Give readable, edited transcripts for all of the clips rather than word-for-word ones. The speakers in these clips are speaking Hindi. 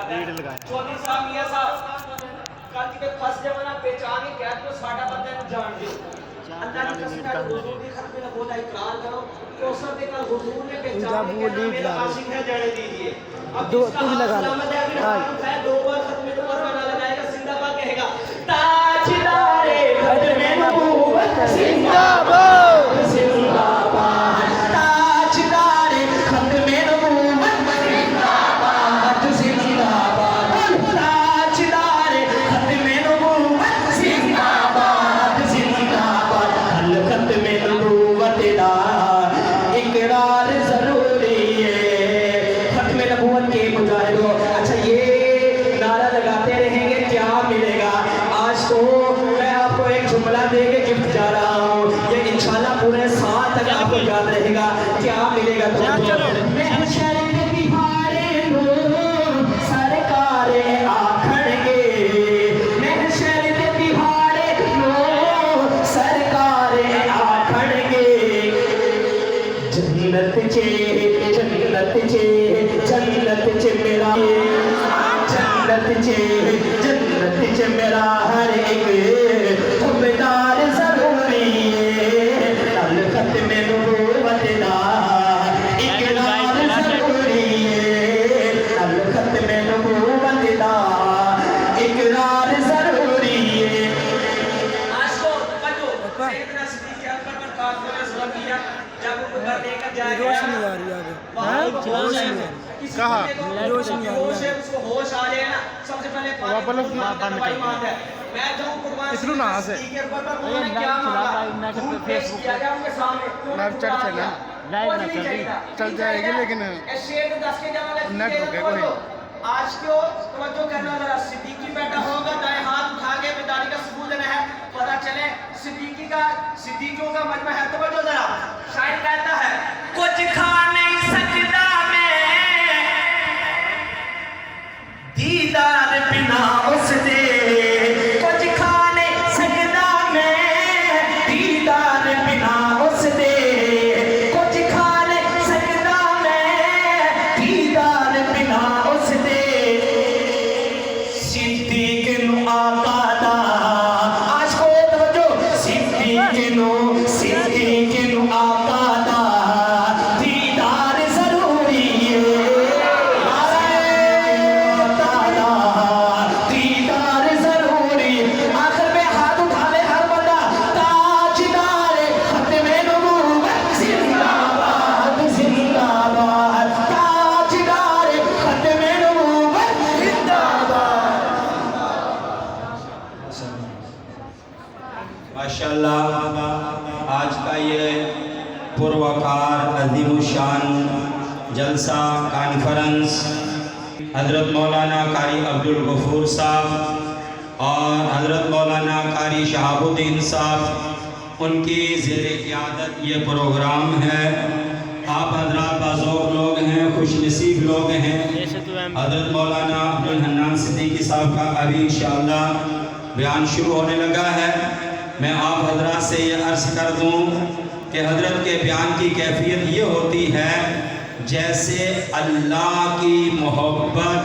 रीड लगाया चौधरी साहब मियां साहब कल के फस जमाना पहचान के क्या तो साडा बंदे नु जान दे अल्लाह की कसम का हुजूर की खत्म में बोला इकरार करो तो सब के कल हुजूर ने पहचान के क्या मेरा आशिक है जाने दीजिए अब दो इसका तुम लगा लो हां दो बार खत्म में ऊपर बना लगाएगा जिंदाबाद कहेगा ताजदारे खत्म नबूवत जिंदाबाद जिंदाबाद ताजदारे खत्म नबूवत जिंदाबाद जिंदाबाद ताजदारे खत्म नबूवत जिंदाबाद जिंदाबाद हल खत्म नबूवत दा इकरार जरूरी है खत्म नबूवत के मुजाहिदों अच्छा ये नारा लगाते रहेंगे क्या मिलेगा आज तो मैं आपको एक जुमला देके गिफ्ट जा रहा हूँ ये इंशाल्लाह पूरे साल तक आपको याद रहेगा क्या मिलेगा महशर के बिहारे लो सरकारे आखड़गे महशर के बिहारे लो सरकारे आखड़गे जन्नत चे जन्नत चे जन्नत चे मेरा जन्नत चे मेरा हर एक ठुमदार जरूरी कल खत्म नबूवत दा इकरार जरूरी कल खत्म नबूवत दा इकरार जरूरी आज को बच्चों सैयदना सिद्दीक़ अकबर पर काफिर ने जुल्म किया जब वो ऊपर लेकर जाएगा रोशनी आ रही है आगे कहा रोशनी आ रही है उसको होश आ जाए ना सबसे पहले वापस बंद कर है मैं जाऊं कुर्बान इसरो ना से के ऊपर पर उन्होंने क्या मांगा नेट पे फेसबुक किया गया उनके सामने स्नैपचैट चल लाइव ना चल जाएगी लेकिन शेर 10 के जमाने नेट रुकेगा नहीं आज क्यों तवज्जो करना जरा सिद्दीकी बैठा होगा दाएं हाथ उठा के बेदारी का सबूत देना है पता चले सिद्दीकियों का मजमा है तवज्जो जरा शायर कहता है कुछ खा नहीं सकता मैं दीदार बिना उससे कुछ खा नहीं सकता मैं दीदार बिना उससे कुछ खा नहीं सकता मैं दीदार बिना उससे सिद्दीक नु आका दा आज को तवज्जो सिद्दीक नु आका दा दीदार जरूरी है दीदार जरूरी आखिर में हाथ उठा ले हर बंदा ताजदार खत्म नबूवत जिंदाबाद जिंदाबाद ताजदार खत्म नबूवत जिंदाबाद माशाल्लाह आज का ये पुरवकार अज़ीमुशान जलसा कॉन्फ्रेंस हज़रत मौलाना कारी अब्दुल गफूर साहब और हज़रत मौलाना कारी शहाबुद्दीन साहब उनकी ज़ेर क़ियादत ये प्रोग्राम है। आप हज़रात बाज़ौक़ लोग हैं, खुशनसीब लोग हैं। हज़रत मौलाना अब्दुल हन्नान सिद्दीकी साहब का अभी इंशाअल्लाह बयान शुरू होने लगा है। मैं आप हज़रात से ये अर्ज़ कर दूँ कि हज़रत के बयान की कैफियत ये होती है जैसे अल्लाह की मोहब्बत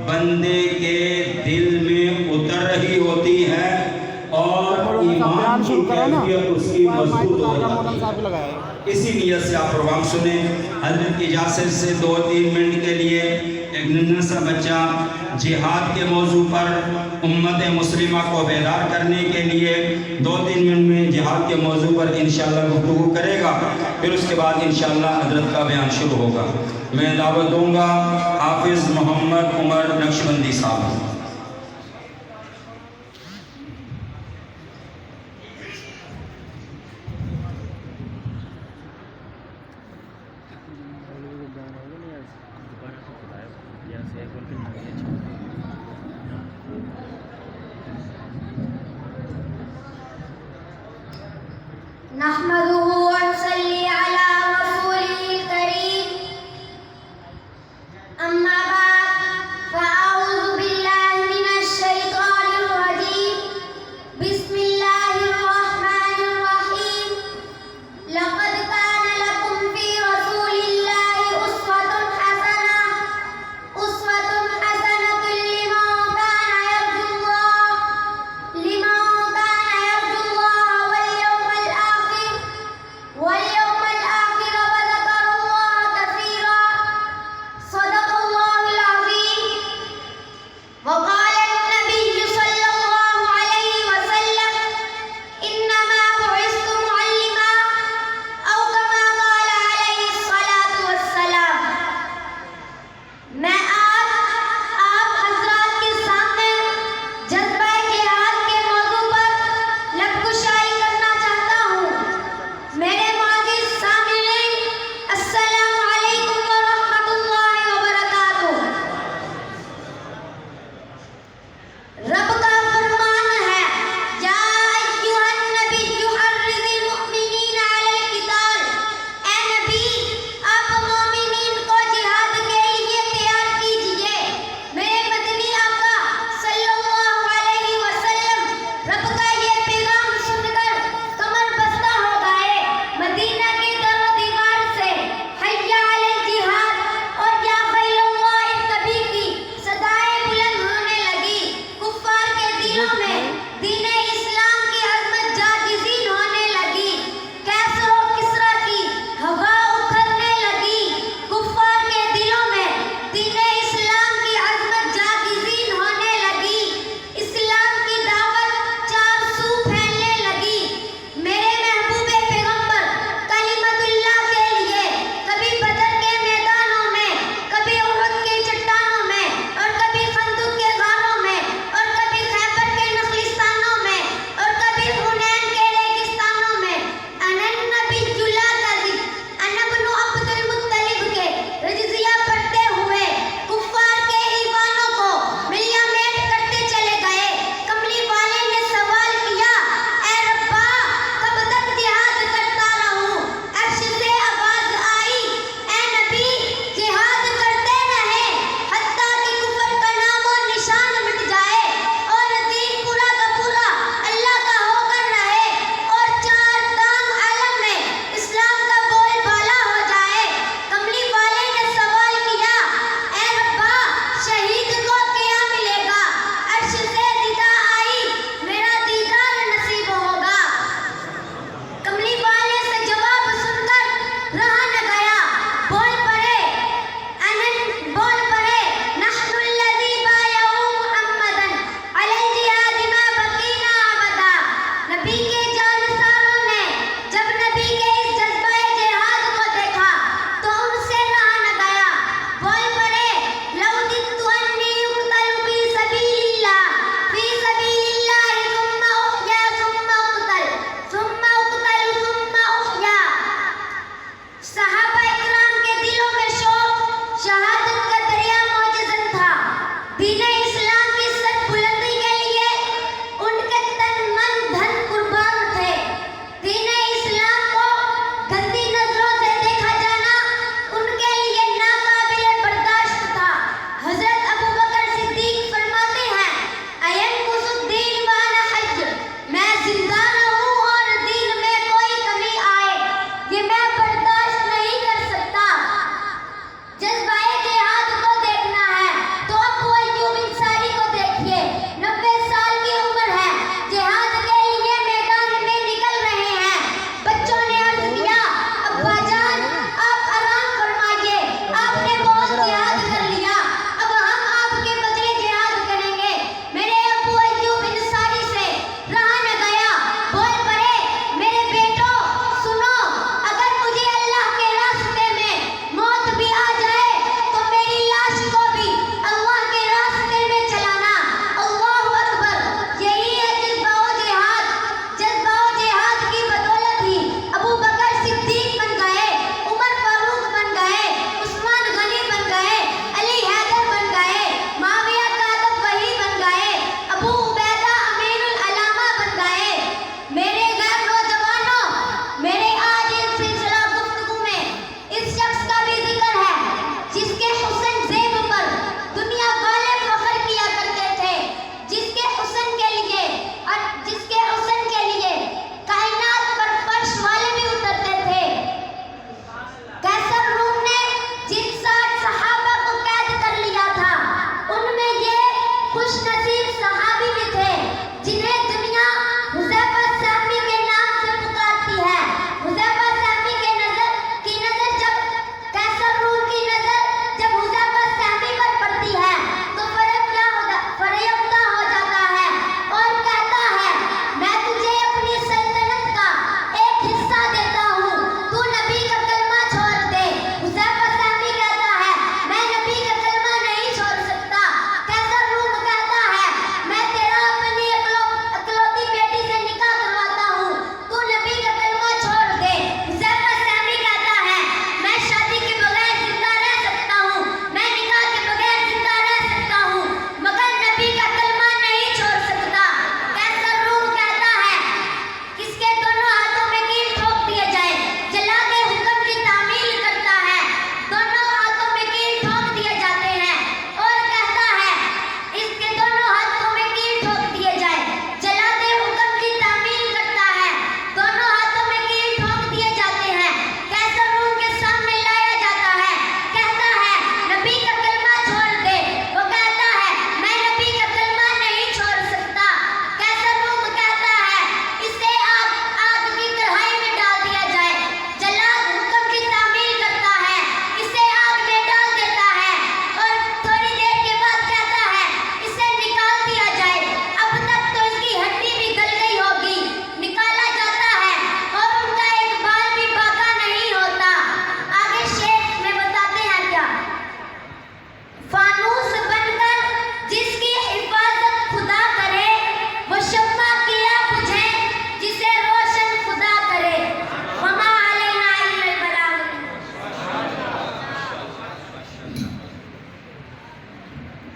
बंदे के दिल में उतर रही होती है और ईमान की कैफियत उसकी मजबूत हो जाती है। इसी नीयत से आप प्रोग्राम सुने। हज़रत की इजाज़त से 2-3 मिनट के लिए एक नन्हा सा बच्चा जिहाद के मौजू पर उम्मत मुस्लिमा को बेदार करने के लिए 2-3 मिनट में जिहाद के मौजू पर इंशाअल्लाह गुफ्तगू करेगा। फिर उसके बाद इंशाअल्लाह हज़रत का बयान शुरू होगा। मैं दावत दूँगा हाफिज़ मोहम्मद उमर नक्शबंदी साहब। नहमदुहु व नसल्ली अला रसूलिल करीम अम्मा बाद फ़अऊज़ु बिल्लाहि मिनश शैतानिर रजीम बिस्मिल्लाहिर रहमानिर रहीम लक़द कान लकुम फ़ी रसूलिल्लाहि उस्वतुन हसनह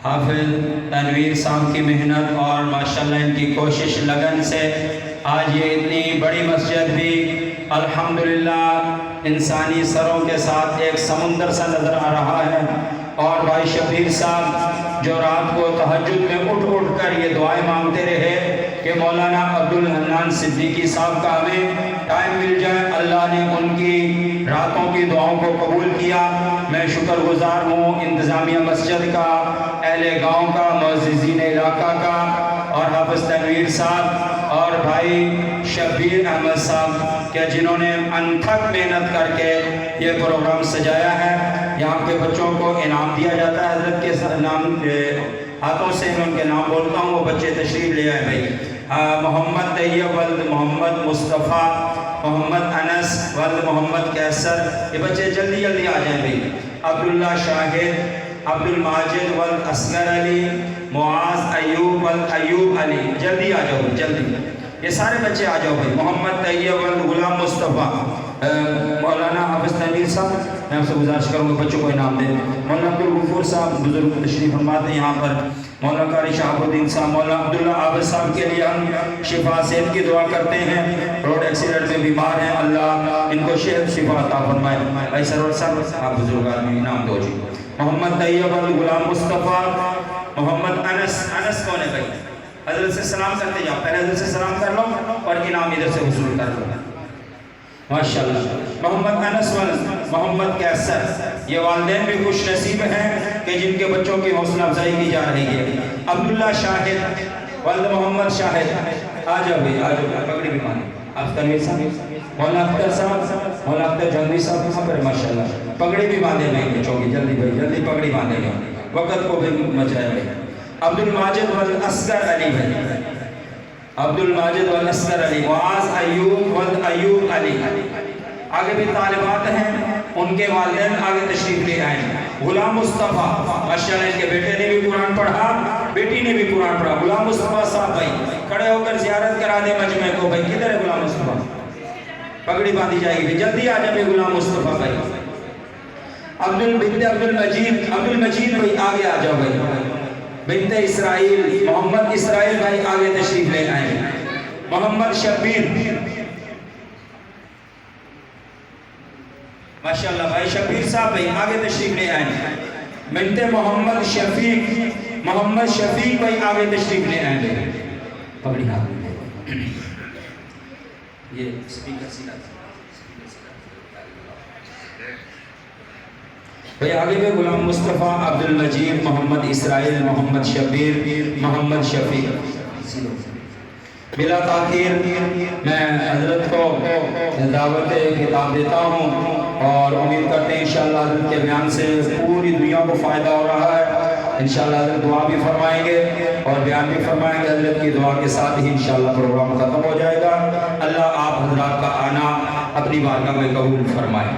हाफिज तनवीर साहब की मेहनत और माशाल्लाह इनकी कोशिश लगन से आज ये इतनी बड़ी मस्जिद भी अल्हम्दुलिल्लाह इंसानी सरों के साथ एक समुंदर सा नज़र आ रहा है। और भाई शबीर साहब जो रात को तहज्जुद में उठ उठ कर ये दुआएं मांगते रहे कि मौलाना अब्दुल हन्नान सिद्दीकी साहब का हमें टाइम मिल जाए, अल्लाह ने उनकी रातों की दुआओं को कबूल किया। मैं शुक्रगुजार हूँ इंतज़ामिया मस्जिद का, अहले गाँव का, मुअज़्ज़िज़ीन इलाका का और हाफ़िज़ तनवीर साहब और भाई शबीर अहमद साहब के जिन्होंने अनथक मेहनत करके ये प्रोग्राम सजाया है। यहाँ के बच्चों को इनाम दिया जाता है हज़रत के नाम हाथों से, मैं उनके नाम बोलता हूँ, वो बच्चे तशरीफ़ ले आए भाई। मोहम्मद तैयब वल्द मोहम्मद मुस्तफ़ा, मोहम्मद अनस वल्द मोहम्मद कैसर, ये बच्चे जल्दी जल्दी आ जाएं भाई। अब्दुल्ला शाहिद, अब्दुल माजिद वल्द असगर अली, मुआज़ अयूब वल्द अयूब अली, जल्दी आ जाओ जल्दी, ये सारे बच्चे आ जाओ भाई। मोहम्मद तैयब वल्द गुलाम मुस्तफ़ा, मौलाना हाफिज़ तनवीर साहब, मैं आपसे गुजारिश करूँगा बच्चों को इनाम दें। मौलाना अब्दुल गफूर साहब बुजुर्ग तशरीफ़ फरमाते हैं यहाँ पर, मौलाना कारी शहाबुद्दीन साहब, मौलाना अब्दुल्ला आबिद साहब के लिए हम शिफा सेहत की दुआ करते हैं, रोड एक्सीडेंट में बीमार हैं, अल्लाह इनको सेहत शिफा अता फरमाए। भाई सरवर साहब आप बुजुर्ग आदमी इनाम दो जी। मोहम्मद तैयब वल्द गुलाम मुस्तफ़ा, मोहम्मद अनस, अनस कौन है भाई? हज़रत से सलाम करते जाओ, पहले हज़रत से सलाम कर लो और इनाम इधर से वसूल कर लो माशाल्लाह। मोहम्मद अनस वल्द मोहम्मद कैसर, ये वालिदैन भी खुश नसीब हैं कि जिनके बच्चों की हौसला अफजाई की जा रही है। अब्दुल्ला शाहिद वल्द मोहम्मद शाहिद, आ जाओ भाई आ जाओ, पगड़ी भी माने आप तनवीर साहब, मौलाना अख्तर साहब, मौलाना अख्तर जंगली साहब यहाँ पर माशाल्लाह, पगड़ी भी बांधे नहीं बच्चों की, जल्दी भाई जल्दी पगड़ी बांधेंगे, वक़्त को भी मचाए भाई। अब्दुल माजिद वल्द असगर अली भाई, अब्दुल माजिद वल्द असगर अली, मुआज़ अयूब वल्द अयूब अली, आगे भी तालिबात हैं, उनके वालिदैन आगे तशरीफ ले आए। गुलाम मुस्तफ़ा माशाल्लाह, इनके बेटे ने भी कुरान पढ़ा, बेटी ने भी कुरान पढ़ा। गुलाम मुस्तफ़ा साहब भाई खड़े होकर ज़ियारत करा दे मजमे को भाई, किधर है गुलाम मुस्तफ़ा? पगड़ी बांधी जाएगी, जल्दी आ जाए गुलाम मुस्तफ़ा भाई। अब्दुल मजीद भाई आगे आ जाओ भाई। बिन्ते इसराइल, मोहम्मद इसराइल भाई आगे तशरीफ ले आए। मोहम्मद शबीर माशाल्लाह भाई, शबीर साहब भाई आगे तशरीफ ले आए। बिन्ते मोहम्मद शफीक भाई आगे तशरीफ ले आए। पकड़ी हाथ में ये स्पीकर सीधा भाई, आगे में गुलाम मुस्तफ़ा, अब्दुल मजीद, मोहम्मद इसराइल, मोहम्मद शबीर, मोहम्मद शफीक। बिला ताखीर मैं हज़रत को दावत खिताब देता हूँ और उम्मीद करते हैं इंशाअल्लाह हज़रत के बयान से पूरी दुनिया को फ़ायदा हो रहा है। इंशाअल्लाह हज़रत दुआ भी फरमाएंगे और बयान भी फरमाएंगे। हज़रत की दुआ के साथ ही इंशाअल्लाह प्रोग्राम ख़त्म हो जाएगा। अल्लाह आप हज़रात का आना अपनी बारगाह में कबूल फरमाए।